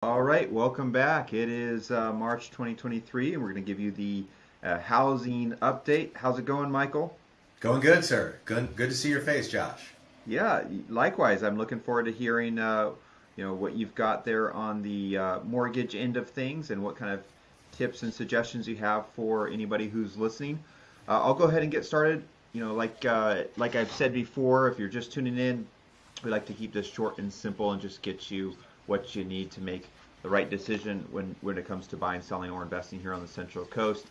All right, welcome back. It is March 2023, and we're going to give you the housing update. How's it going, Michael? Going good, sir. Good to see your face, Josh. Yeah, likewise. I'm looking forward to hearing, what you've got there on the mortgage end of things, and what kind of tips and suggestions you have for anybody who's listening. I'll go ahead and get started. Like I've said before, if you're just tuning in, we like to keep this short and simple and just get you what you need to make the right decision when it comes to buying, selling, or investing here on the Central Coast.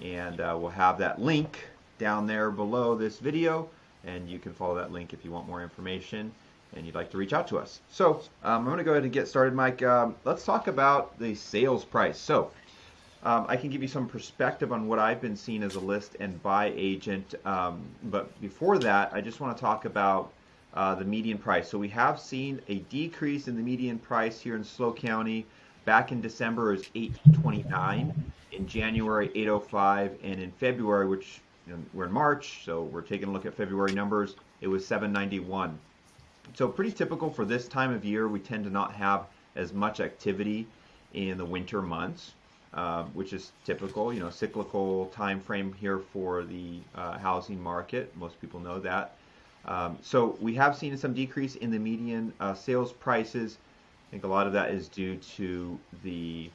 And we'll have that link down there below this video, and you can follow that link if you want more information and you'd like to reach out to us. So I'm going to go ahead and get started, Mike. Let's talk about the sales price. So I can give you some perspective on what I've been seeing as a list and buy agent. But before that, I just want to talk about the median price. So we have seen a decrease in the median price here in SLO County. Back in December it was 829, in January 805, and in February, which we're in March, so we're taking a look at February numbers, it was 791. So pretty typical for this time of year. We tend to not have as much activity in the winter months, which is typical, cyclical time frame here for the housing market. Most people know that. So we have seen some decrease in the median sales prices. I think a lot of that is due to the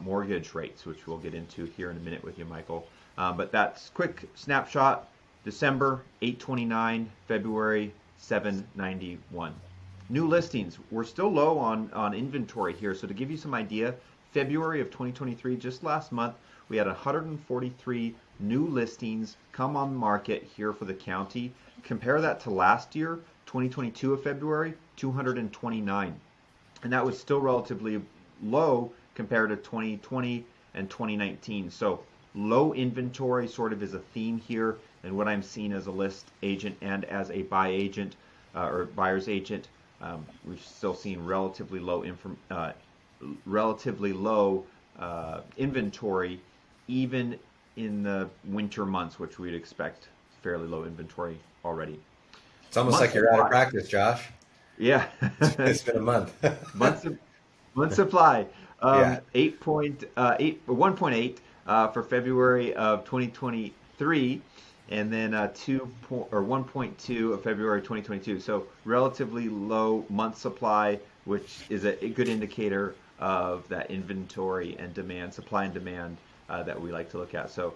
mortgage rates, which we'll get into here in a minute with you, Michael. But that's quick snapshot. December 829, February 791. New listings. We're still low on inventory here. So to give you some idea, February of 2023, just last month, we had 143 new listings come on the market here for the county. Compare that to last year, 2022 of February, 229. And that was still relatively low compared to 2020 and 2019. So low inventory sort of is a theme here, and what I'm seeing as a list agent and as a buy agent or buyer's agent, we've still seen relatively low inventory, even in the winter months, which we'd expect fairly low inventory already. It's almost Month like you're out of supply. practice, Josh. Yeah. It's been a month. month, month supply. Yeah. 1.8 for February of 2023, and then 1.2 of February 2022. So relatively low month supply, which is a good indicator of that inventory and demand, supply and demand that we like to look at. So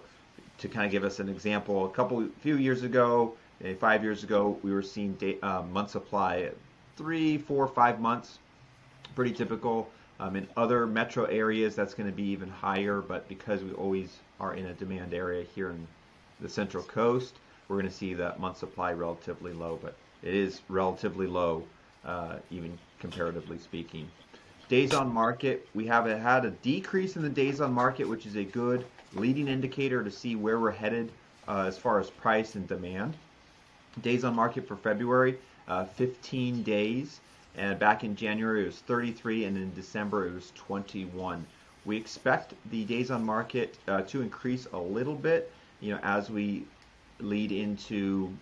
to kind of give us an example, few years ago, 5 years ago, we were seeing month supply at 3, 4, 5 months, pretty typical. In other metro areas, that's going to be even higher, but because we always are in a demand area here in the Central Coast, we're going to see that month supply relatively low, but it is relatively low, even comparatively speaking. Days on market, we have had a decrease in the days on market, which is a good leading indicator to see where we're headed as far as price and demand. Days on market for February, 15 days. And back in January it was 33, and in December it was 21. We expect the days on market to increase a little bit, as we lead into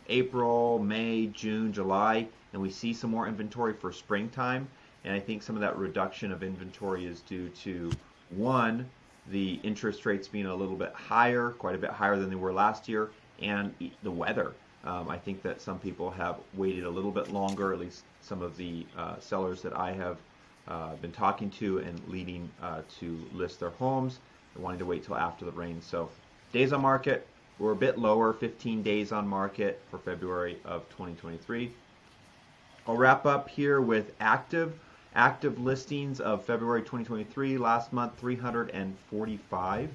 April, May, June, July, and we see some more inventory for springtime. And I think some of that reduction of inventory is due to, one, the interest rates being a little bit higher, quite a bit higher than they were last year, and the weather. I think that some people have waited a little bit longer, at least some of the sellers that I have been talking to and leading to list their homes, wanting to wait till after the rain. So days on market, we're a bit lower, 15 days on market for February of 2023. I'll wrap up here with active listings of February 2023. Last month, 345.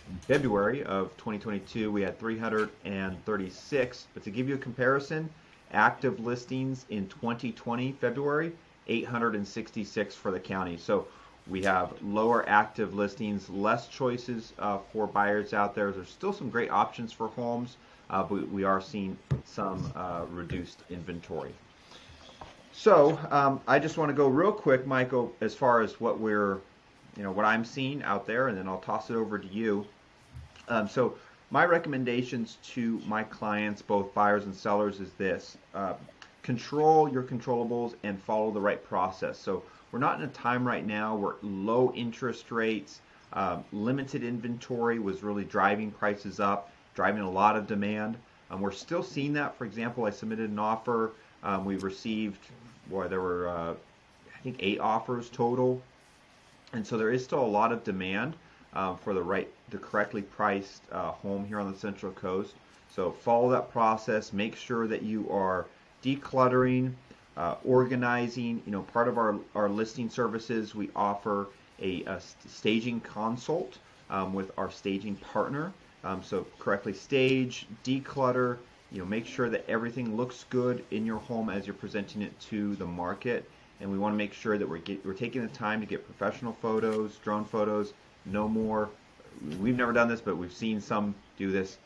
In February of 2022, we had 336. But to give you a comparison, active listings in 2020 February, 866 for the county. So we have lower active listings, less choices for buyers out there. There's still some great options for homes, but we are seeing some reduced inventory. So I just want to go real quick, Michael, as far as what what I'm seeing out there, and then I'll toss it over to you. So my recommendations to my clients, both buyers and sellers, is this: control your controllables and follow the right process. So we're not in a time right now where low interest rates, limited inventory was really driving prices up, driving a lot of demand. We're still seeing that. For example, I submitted an offer. We received, boy, there were, I think, 8 offers total. And so there is still a lot of demand for the correctly priced home here on the Central Coast. So follow that process. Make sure that you are decluttering, organizing. Part of our listing services, we offer a staging consult with our staging partner. So correctly stage, declutter. Make sure that everything looks good in your home as you're presenting it to the market. And we want to make sure that we're taking the time to get professional photos, drone photos. No more. We've never done this, but we've seen some do this.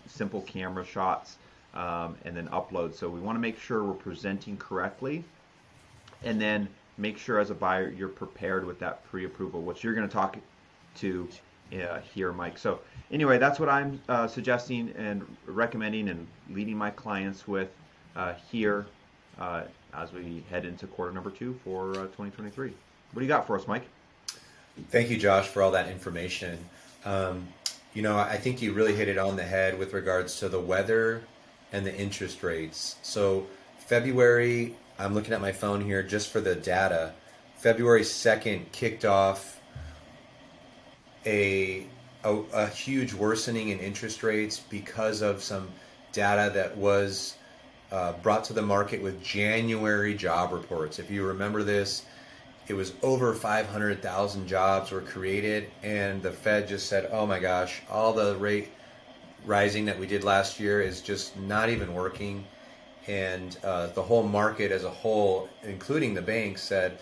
Simple camera shots, and then upload. So we want to make sure we're presenting correctly, and then make sure as a buyer you're prepared with that pre-approval, which you're going to talk to here, Mike. So anyway, that's what I'm suggesting and recommending and leading my clients with here as we head into quarter number 2 for 2023. What do you got for us, Mike? Thank you, Josh, for all that information. I think you really hit it on the head with regards to the weather and the interest rates. So February, I'm looking at my phone here just for the data. February 2nd kicked off a huge worsening in interest rates because of some data that was brought to the market with January job reports. If you remember this, it was over 500,000 jobs were created, and the Fed just said, oh my gosh, all the rate rising that we did last year is just not even working. And the whole market as a whole, including the banks, said,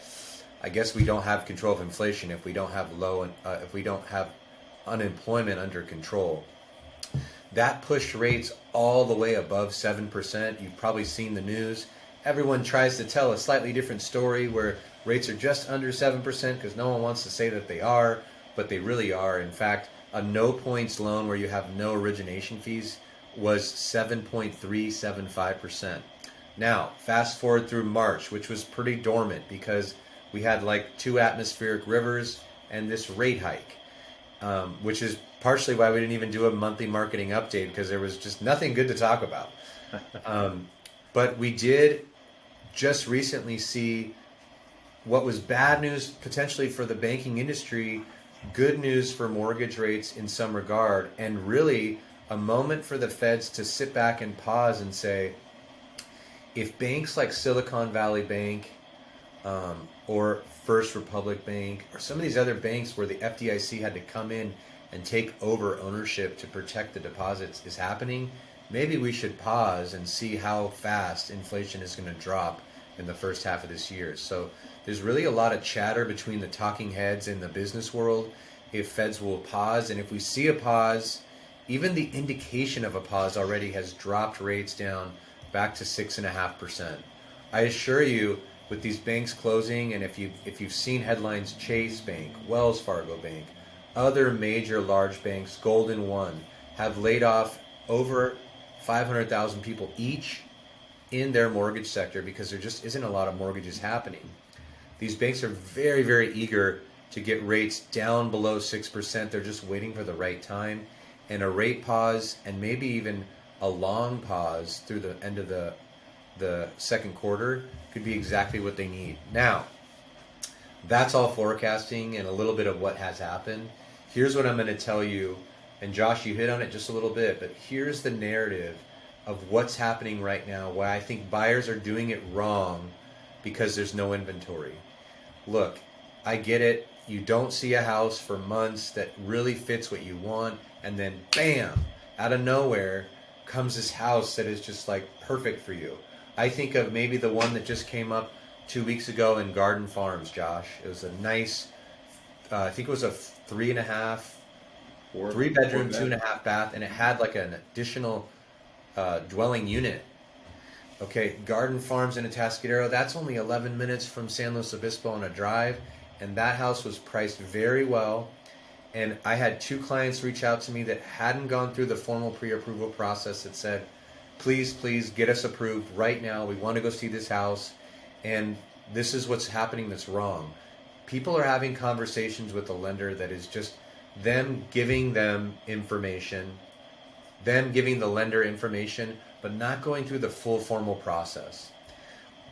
I guess we don't have control of inflation if we don't have if we don't have unemployment under control. That pushed rates all the way above 7%. You've probably seen the news. Everyone tries to tell a slightly different story where rates are just under 7% because no one wants to say that they are, but they really are. In fact, a no points loan where you have no origination fees was 7.375%. Now, fast forward through March, which was pretty dormant because we had like 2 atmospheric rivers and this rate hike, which is partially why we didn't even do a monthly marketing update because there was just nothing good to talk about. But we did just recently see what was bad news potentially for the banking industry, good news for mortgage rates in some regard, and really a moment for the feds to sit back and pause and say, if banks like Silicon Valley Bank or First Republic Bank or some of these other banks where the FDIC had to come in and take over ownership to protect the deposits is happening, maybe we should pause and see how fast inflation is going to drop in the first half of this year. So there's really a lot of chatter between the talking heads in the business world if feds will pause. And if we see a pause, even the indication of a pause already has dropped rates down back to 6.5%. I assure you, with these banks closing, and if you've seen headlines, Chase Bank, Wells Fargo Bank, other major large banks, Golden One, have laid off over 500,000 people each in their mortgage sector because there just isn't a lot of mortgages happening. These banks are very, very eager to get rates down below 6%. They're just waiting for the right time. And a rate pause and maybe even a long pause through the end of the second quarter could be exactly what they need. Now, that's all forecasting and a little bit of what has happened. Here's what I'm going to tell you, and Josh, you hit on it just a little bit, but here's the narrative of what's happening right now, why I think buyers are doing it wrong because there's no inventory. Look, I get it. You don't see a house for months that really fits what you want, and then bam, out of nowhere comes this house that is just like perfect for you. I think of maybe the one that just came up 2 weeks ago in Garden Farms, Josh. It was a nice, I think it was a 3.5, 3 bedroom, 2.5 bath, and it had like an additional dwelling unit. Okay, Garden Farms in Atascadero, that's only 11 minutes from San Luis Obispo on a drive, and that house was priced very well. And I had 2 clients reach out to me that hadn't gone through the formal pre-approval process that said, please get us approved right now. We want to go see this house. And this is what's happening that's wrong. People are having conversations with the lender that is just them giving them information, them giving the lender information, but not going through the full formal process.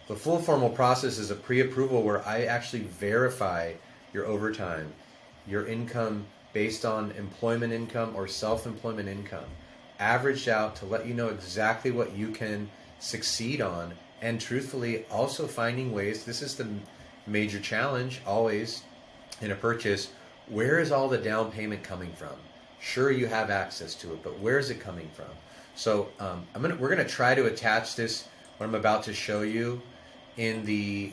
The full formal process is a pre-approval where I actually verify your overtime, your income based on employment income or self-employment income, averaged out to let you know exactly what you can succeed on, and truthfully also finding ways, this is the major challenge always in a purchase, where is all the down payment coming from? Sure, you have access to it, but where is it coming from? So we're gonna try to attach this, what I'm about to show you, in the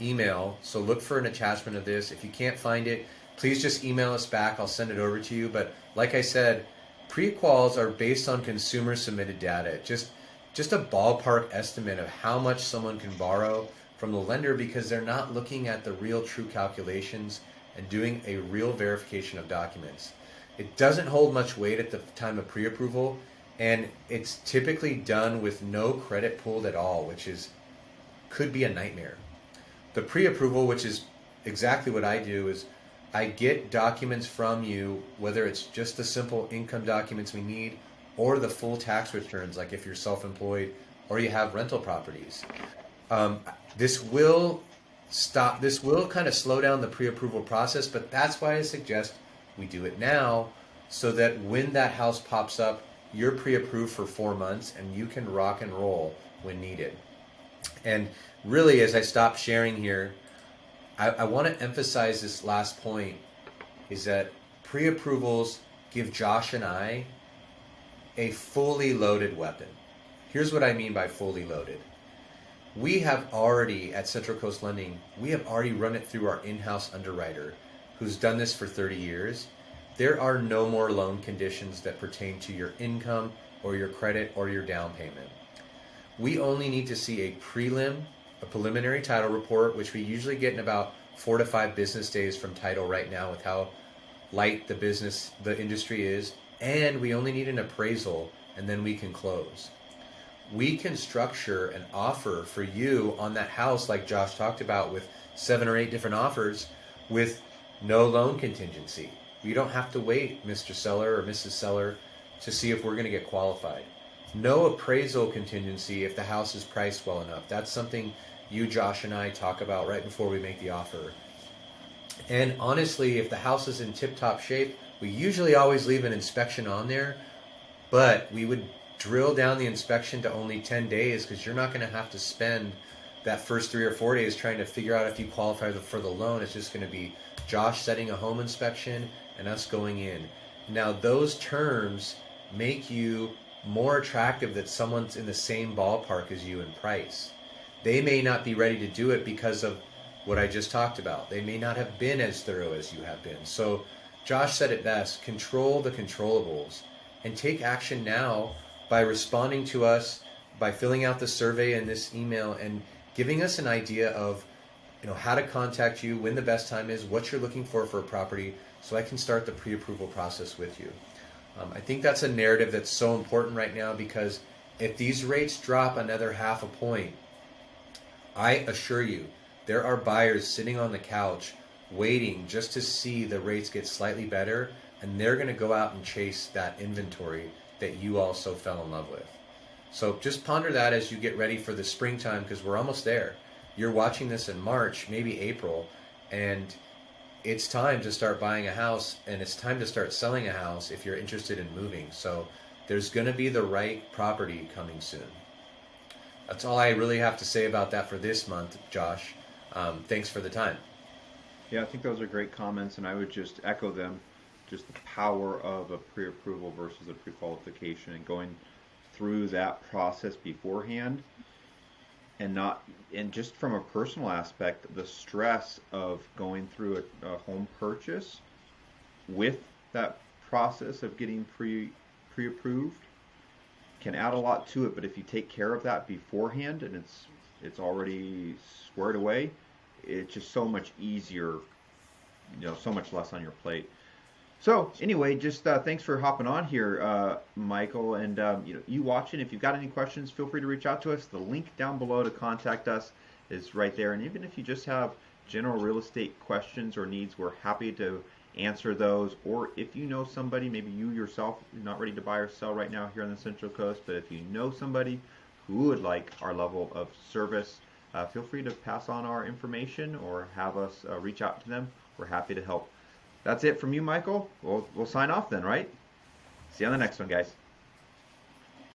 email. So look for an attachment of this. If you can't find it, please just email us back. I'll send it over to you. But like I said, pre-quals are based on consumer submitted data. Just a ballpark estimate of how much someone can borrow from the lender, because they're not looking at the real true calculations and doing a real verification of documents. It doesn't hold much weight at the time of pre-approval, and it's typically done with no credit pulled at all, which could be a nightmare. The pre-approval, which is exactly what I do, is I get documents from you, whether it's just the simple income documents we need or the full tax returns, like if you're self-employed or you have rental properties. This will kind of slow down the pre-approval process, but that's why I suggest we do it now, so that when that house pops up, you're pre-approved for 4 months and you can rock and roll when needed. And really, as I stop sharing here, I want to emphasize this last point, is that pre-approvals give Josh and I a fully loaded weapon. Here's what I mean by fully loaded. We have already, at Central Coast Lending, we have already run it through our in-house underwriter who's done this for 30 years. There are no more loan conditions that pertain to your income or your credit or your down payment. We only need to see a preliminary title report, which we usually get in about 4 to 5 business days from title right now with how light the industry is. And we only need an appraisal, and then we can close. We can structure an offer for you on that house, like Josh talked about, with 7 or 8 different offers with no loan contingency. You don't have to wait, Mr. Seller or Mrs. Seller, to see if we're going to get qualified. No appraisal contingency if the house is priced well enough. That's something you, Josh, and I talk about right before we make the offer. And honestly, if the house is in tip-top shape, we usually always leave an inspection on there, but we would drill down the inspection to only 10 days, because you're not going to have to spend that first 3 or 4 days trying to figure out if you qualify for the loan. It's just going to be Josh setting a home inspection and us going in. Now, those terms make you more attractive that someone's in the same ballpark as you in price. They may not be ready to do it because of what I just talked about. They may not have been as thorough as you have been. So Josh said it best: control the controllables and take action now by responding to us, by filling out the survey in this email and giving us an idea of how to contact you, when the best time is, what you're looking for a property, so I can start the pre-approval process with you. I think that's a narrative that's so important right now, because if these rates drop another half a point, I assure you there are buyers sitting on the couch waiting just to see the rates get slightly better, and they're going to go out and chase that inventory that you also fell in love with. So just ponder that as you get ready for the springtime, because we're almost there. You're watching this in March, maybe April, and it's time to start buying a house, and it's time to start selling a house if you're interested in moving. So there's going to be the right property coming soon. That's all I really have to say about that for this month, Josh. Thanks for the time. Yeah, I think those are great comments, and I would just echo them. Just the power of a pre-approval versus a pre-qualification, and going through that process beforehand, and just from a personal aspect, the stress of going through a home purchase with that process of getting pre-approved can add a lot to it. But if you take care of that beforehand and it's already squared away, it's just so much easier, so much less on your plate. So anyway, just thanks for hopping on here, Michael, and you watching. If you've got any questions, feel free to reach out to us. The link down below to contact us, is right there. And even if you just have general real estate questions or needs, we're happy to answer those. Or if you know somebody, maybe you yourself are not ready to buy or sell right now here on the Central Coast, but if you know somebody who would like our level of service, feel free to pass on our information or have us reach out to them. We're happy to help. That's it from you, Michael. We'll sign off then, right? See you on the next one, guys.